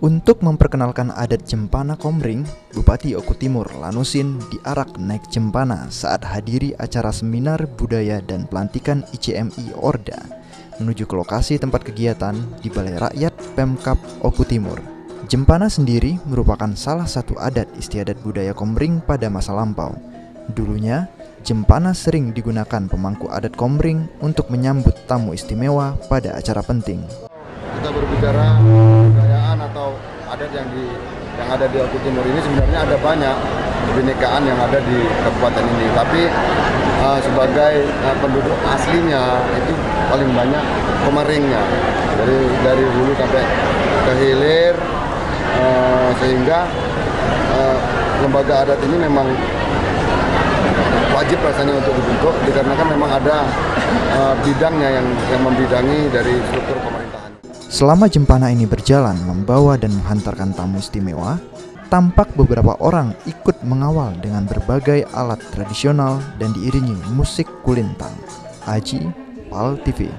Untuk memperkenalkan adat Jempana Komring, Bupati Oku Timur Lanusin diarak naik Jempana saat hadiri acara seminar budaya dan pelantikan ICMI Orda menuju ke lokasi tempat kegiatan di Balai Rakyat Pemkab Oku Timur. Jempana sendiri merupakan salah satu adat istiadat budaya Komring pada masa lampau. Dulunya, Jempana sering digunakan pemangku adat Komring untuk menyambut tamu istimewa pada acara penting. Kita berbicara kebudayaan atau adat yang ada di Oku Timur ini, sebenarnya ada banyak kebinekaan yang ada di kabupaten ini. Tapi sebagai penduduk aslinya itu paling banyak Komringnya, dari hulu sampai ke hilir, sehingga lembaga adat ini memang wajib rasanya untuk dibentuk dikarenakan memang ada bidangnya yang membidangi dari struktur pemerintahan. Selama Jempana ini berjalan membawa dan menghantarkan tamu istimewa, tampak beberapa orang ikut mengawal dengan berbagai alat tradisional dan diiringi musik kulintang. Aji, PAL TV.